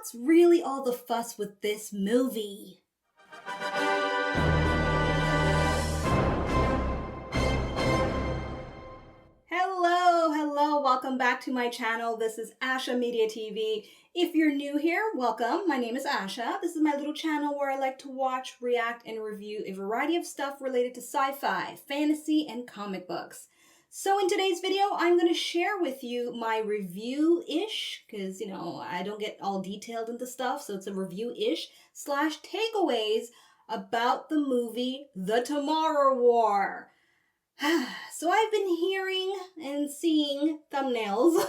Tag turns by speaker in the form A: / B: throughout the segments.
A: what's really all the fuss with this movie? Hello, welcome back to my channel. This is Asha Media TV. If you're new here, welcome. My name is Asha. This is my little channel where I like to watch, react, and review a variety of stuff related to sci-fi, fantasy, and comic books. So in today's video, I'm going to share with you my review-ish, because, I don't get all detailed into stuff, so it's a review-ish / takeaways about the movie The Tomorrow War. So I've been hearing and seeing thumbnails,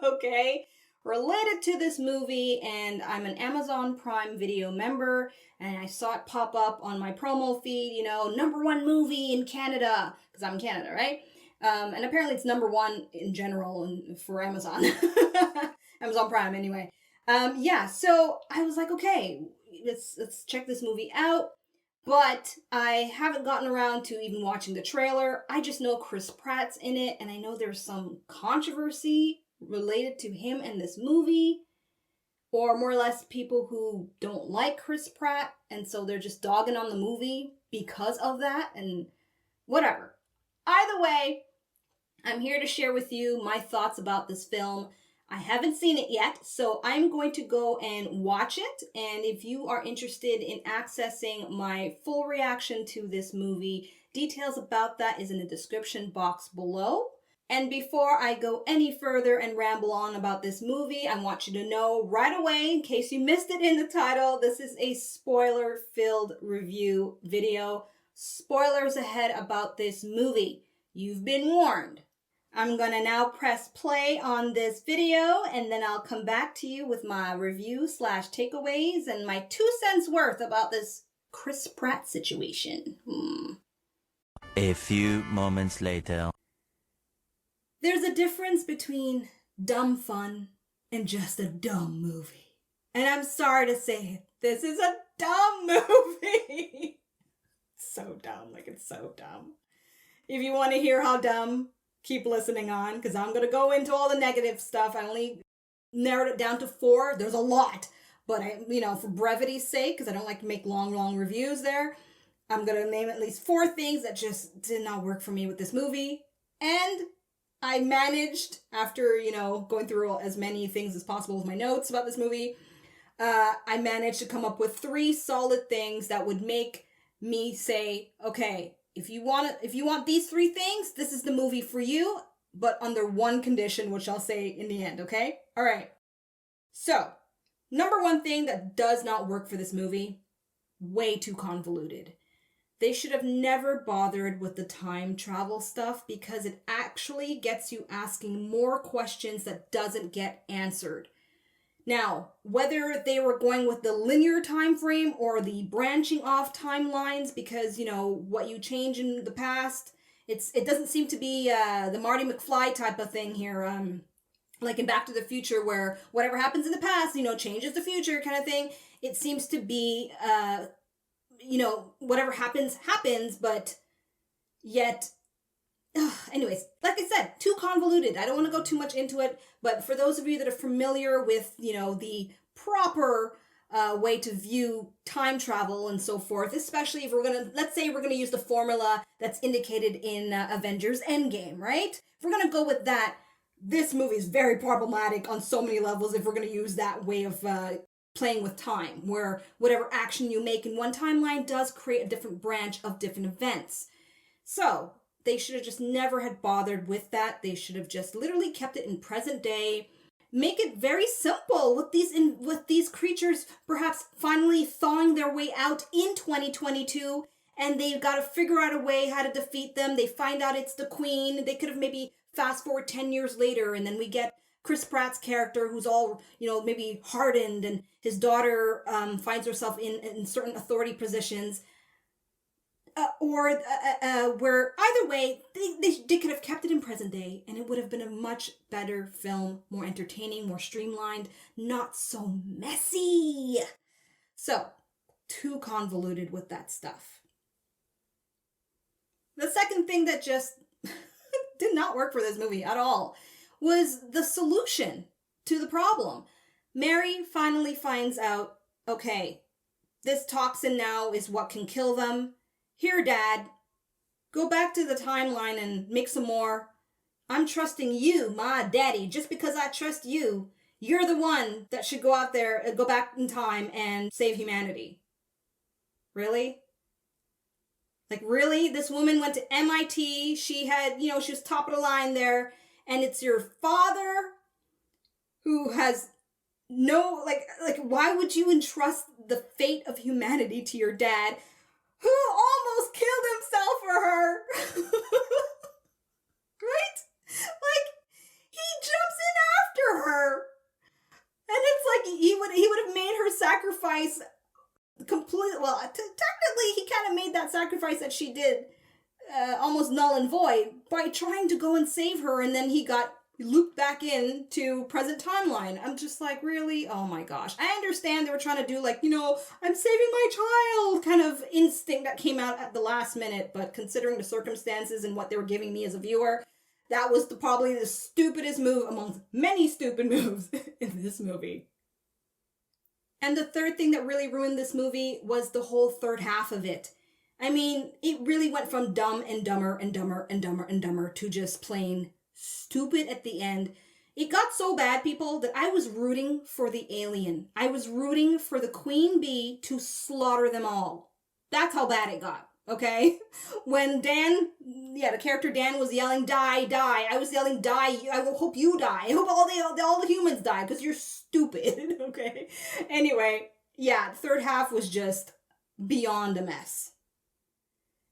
A: okay, related to this movie, and I'm an Amazon Prime Video member, and I saw it pop up on my promo feed, #1 movie in Canada, because I'm in Canada, right? And apparently it's #1 in general for Amazon. Amazon Prime, anyway. So I was like, okay, let's check this movie out. But I haven't gotten around to even watching the trailer. I just know Chris Pratt's in it, and I know there's some controversy related to him and this movie, or more or less people who don't like Chris Pratt, and so they're just dogging on the movie because of that, and whatever. Either way, I'm here to share with you my thoughts about this film. I haven't seen it yet, so I'm going to go and watch it. And if you are interested in accessing my full reaction to this movie, details about that is in the description box below. And before I go any further and ramble on about this movie, I want you to know right away, in case you missed it in the title, this is a spoiler-filled review video. Spoilers ahead about this movie. You've been warned. I'm going to now press play on this video, and then I'll come back to you with my review / takeaways and my 2 cents worth about this Chris Pratt situation.
B: A few moments later.
A: There's a difference between dumb fun and just a dumb movie. And I'm sorry to say it, this is a dumb movie. So dumb, it's so dumb. If you want to hear how dumb, keep listening on, because I'm going to go into all the negative stuff. I only narrowed it down to 4. There's a lot. But, for brevity's sake, because I don't like to make long reviews there, I'm going to name at least 4 things that just did not work for me with this movie. And I managed, after, going through as many things as possible with my notes about this movie, I managed to come up with 3 solid things that would make me say, okay, if you want these 3 things, this is the movie for you, but under one condition, which I'll say in the end, okay? All right. So, #1 thing that does not work for this movie, way too convoluted. They should have never bothered with the time travel stuff because it actually gets you asking more questions that doesn't get answered. Now, whether they were going with the linear time frame or the branching off timelines because, what you change in the past, it doesn't seem to be the Marty McFly type of thing here, like in Back to the Future where whatever happens in the past, changes the future kind of thing. It seems to be, whatever happens, but yet... Anyways, like I said, too convoluted. I don't want to go too much into it, but for those of you that are familiar with, the proper way to view time travel and so forth, especially if let's say we're going to use the formula that's indicated in Avengers Endgame, right? If we're going to go with that, this movie is very problematic on so many levels if we're going to use that way of playing with time, where whatever action you make in one timeline does create a different branch of different events. So, they should have just never had bothered with that. They should have just literally kept it in present day. Make it very simple with these creatures perhaps finally thawing their way out in 2022, and they've got to figure out a way how to defeat them. They find out it's the Queen. They could have maybe fast forward 10 years later, and then we get Chris Pratt's character who's all, maybe hardened, and his daughter finds herself in certain authority positions. Where either way, they could have kept it in present day and it would have been a much better film, more entertaining, more streamlined, not so messy. So, too convoluted with that stuff. The second thing that just did not work for this movie at all was the solution to the problem. Mary finally finds out, okay, this toxin now is what can kill them. Here, Dad, go back to the timeline and make some more. I'm trusting you, my daddy, just because I trust you. You're the one that should go out there, go back in time and save humanity. Really? Like, really? This woman went to MIT. She had, she was top of the line there. And it's your father who has no, why would you entrust the fate of humanity to your dad, who almost killed himself for her? Right? Like, he jumps in after her. And it's like he would have made her sacrifice completely. Well, technically, he kind of made that sacrifice that she did almost null and void by trying to go and save her, and then he got looped back into present timeline. I'm just like, really? Oh my gosh. I understand they were trying to do I'm saving my child kind of instinct that came out at the last minute, but considering the circumstances and what they were giving me as a viewer, that was probably the stupidest move amongst many stupid moves in this movie. And the third thing that really ruined this movie was the whole third half of it. I mean, it really went from dumb and dumber and dumber and dumber and dumber to just plain stupid at the end. It got so bad, people, that I was rooting for the alien. I was rooting for the queen bee to slaughter them all. That's how bad it got, okay? When Dan, the character Dan was yelling, die, die, I was yelling, die, I hope you die. I hope all the humans die, because you're stupid, okay? Anyway, the third half was just beyond a mess.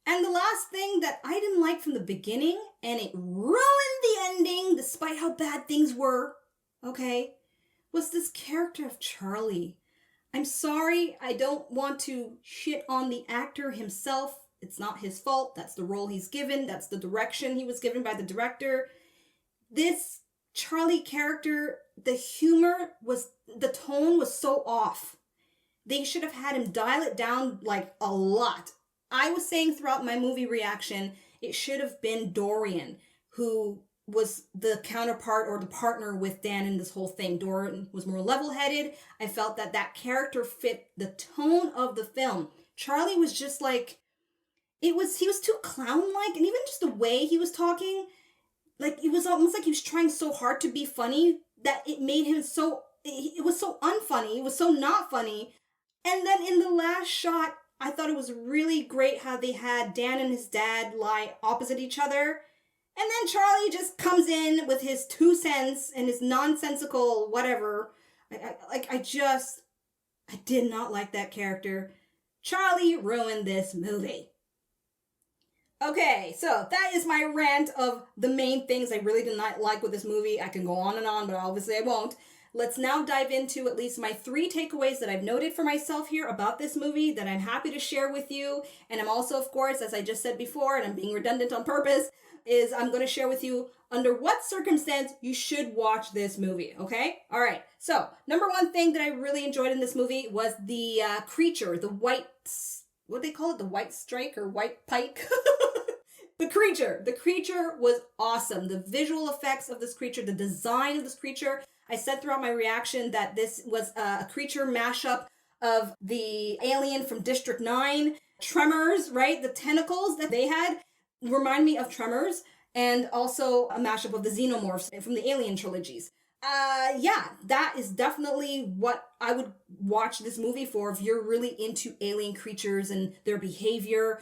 A: And the last thing that I didn't like from the beginning, and it ruined the ending despite how bad things were, okay, was this character of Charlie. I'm sorry, I don't want to shit on the actor himself. It's not his fault. That's the role he's given. That's the direction he was given by the director. This Charlie character, the tone was so off. They should have had him dial it down like a lot. I was saying throughout my movie reaction, it should have been Dorian, who was the counterpart or the partner with Dan in this whole thing. Dorian was more level-headed. I felt that character fit the tone of the film. Charlie was just like, he was too clown-like, and even just the way he was talking, like, it was almost like he was trying so hard to be funny that it made him it was so unfunny, it was so not funny. And then in the last shot, I thought it was really great how they had Dan and his dad lie opposite each other. And then Charlie just comes in with his 2 cents and his nonsensical whatever. I did not like that character. Charlie ruined this movie. Okay, so that is my rant of the main things I really did not like with this movie. I can go on and on, but obviously I won't. Let's now dive into at least my 3 takeaways that I've noted for myself here about this movie that I'm happy to share with you. And I'm also, of course, as I just said before, and I'm being redundant on purpose, is I'm going to share with you under what circumstance you should watch this movie, okay? All right, so number 1 thing that I really enjoyed in this movie was the creature, the white, what do they call it? The white strike or white pike? The creature was awesome. The visual effects of this creature, the design of this creature. I said throughout my reaction that this was a creature mashup of the alien from District 9, Tremors, right? The tentacles that they had remind me of Tremors, and also a mashup of the xenomorphs from the Alien trilogies. That is definitely what I would watch this movie for if you're really into alien creatures and their behavior.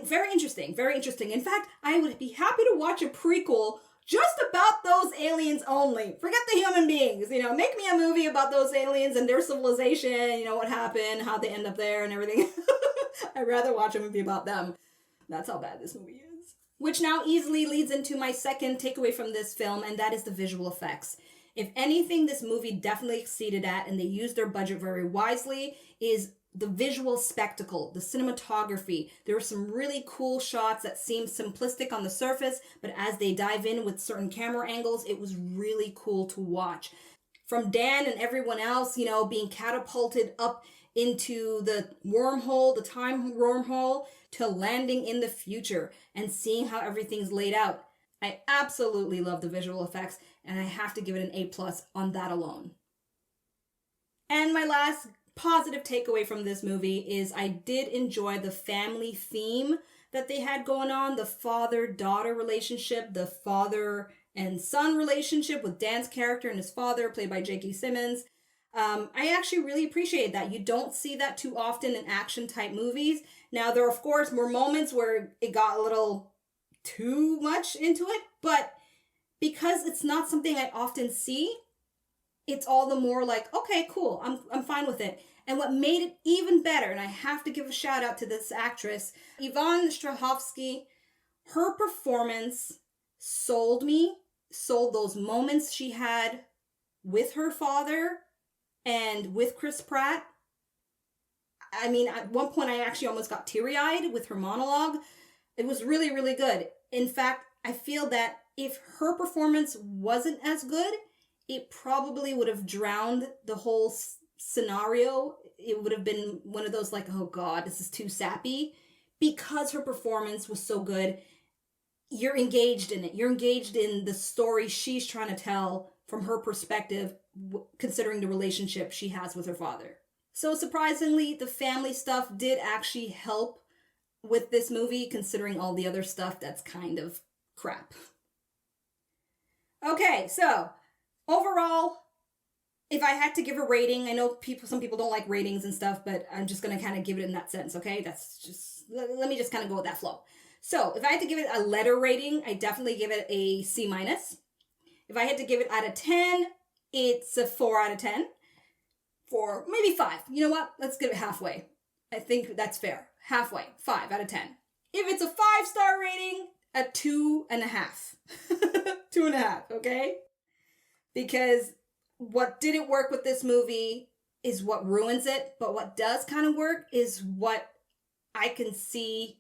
A: Very interesting, very interesting. In fact, I would be happy to watch a prequel just about those aliens only. Forget the human beings, make me a movie about those aliens and their civilization, what happened, how they end up there and everything. I'd rather watch a movie about them. That's how bad this movie is. Which now easily leads into my second takeaway from this film, and that is the visual effects. If anything this movie definitely exceeded at, and they used their budget very wisely, is the visual spectacle, the cinematography. There were some really cool shots that seemed simplistic on the surface, but as they dive in with certain camera angles, it was really cool to watch. From Dan and everyone else, being catapulted up into the wormhole, the time wormhole, to landing in the future and seeing how everything's laid out. I absolutely love the visual effects, and I have to give it an A+ on that alone. And my last positive takeaway from this movie is I did enjoy the family theme that they had going on, the father-daughter relationship, the father and son relationship with Dan's character and his father, played by J.K. Simmons. I actually really appreciate that. You don't see that too often in action-type movies. Now, there are, of course, more moments where it got a little too much into it, but because it's not something I often see, it's all the more like, okay, cool, I'm fine with it. And what made it even better, and I have to give a shout out to this actress, Yvonne Strahovski, her performance sold me, sold those moments she had with her father and with Chris Pratt. I mean, at one point I actually almost got teary-eyed with her monologue. It was really, really good. In fact, I feel that if her performance wasn't as good, it probably would have drowned the whole scenario. It would have been one of those like, oh God, this is too sappy. Because her performance was so good, you're engaged in it. You're engaged in the story she's trying to tell from her perspective, considering the relationship she has with her father. So surprisingly, the family stuff did actually help with this movie, considering all the other stuff that's kind of crap. Okay, so overall, if I had to give a rating, I know some people don't like ratings and stuff, but I'm just going to kind of give it in that sense, okay? That's just, let me just kind of go with that flow. So if I had to give it a letter rating, I definitely give it a C-. If I had to give it out of 10, it's a 4 out of 10. 4, maybe 5. You know what? Let's give it halfway. I think that's fair. Halfway. 5 out of 10. If it's a 5-star rating, a 2.5. 2.5, okay? Because what didn't work with this movie is what ruins it, but what does kind of work is what I can see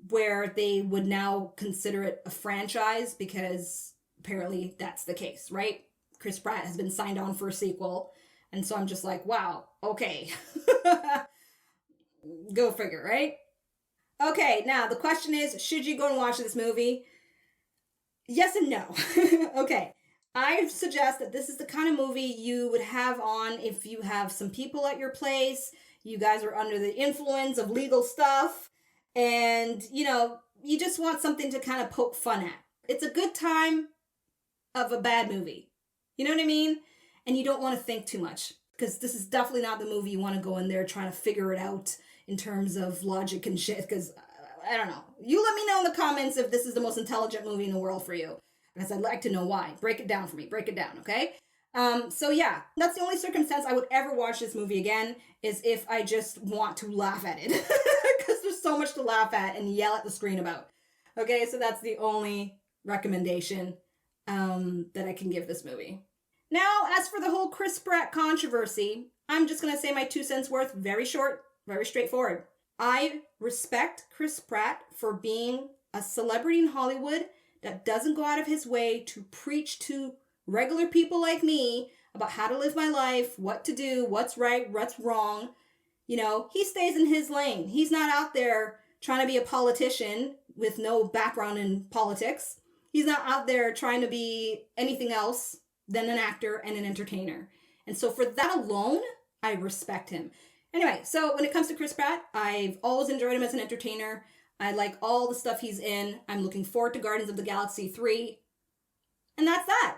A: where they would now consider it a franchise, because apparently that's the case, right? Chris Pratt has been signed on for a sequel, and so I'm just like, wow, okay. Go figure, right? Okay, now the question is, should you go and watch this movie? Yes and no. Okay. I suggest that this is the kind of movie you would have on if you have some people at your place, you guys are under the influence of legal stuff, and, you know, you just want something to kind of poke fun at. It's a good time of a bad movie. You know what I mean? And you don't want to think too much, because this is definitely not the movie you want to go in there trying to figure it out in terms of logic and shit, because I don't know. You let me know in the comments if this is the most intelligent movie in the world for you, because I'd like to know why. Break it down for me. Break it down, okay? So yeah, that's the only circumstance I would ever watch this movie again, is if I just want to laugh at it. Because there's so much to laugh at and yell at the screen about. Okay, so that's the only recommendation that I can give this movie. Now, as for the whole Chris Pratt controversy, I'm just going to say my 2 cents worth, very short, very straightforward. I respect Chris Pratt for being a celebrity in Hollywood that doesn't go out of his way to preach to regular people like me about how to live my life, what to do, what's right, what's wrong. You know, he stays in his lane. He's not out there trying to be a politician with no background in politics. He's not out there trying to be anything else than an actor and an entertainer. And so for that alone, I respect him. Anyway, so when it comes to Chris Pratt, I've always enjoyed him as an entertainer. I like all the stuff he's in. I'm looking forward to Guardians of the Galaxy 3. And that's that.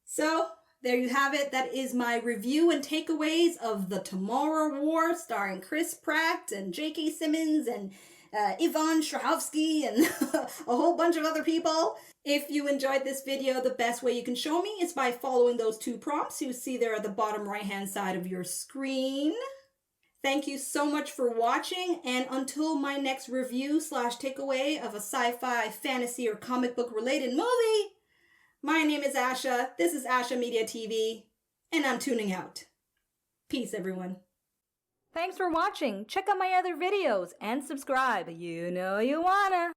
A: So there you have it. That is my review and takeaways of The Tomorrow War, starring Chris Pratt and J.K. Simmons and Yvonne Strahovski and a whole bunch of other people. If you enjoyed this video, the best way you can show me is by following those 2 prompts you see there at the bottom right-hand side of your screen. Thank you so much for watching, and until my next review / takeaway of a sci-fi, fantasy, or comic book related movie, my name is Asha, this is Asha Media TV, and I'm tuning out. Peace, everyone. Thanks for watching. Check out my other videos and subscribe. You know you wanna.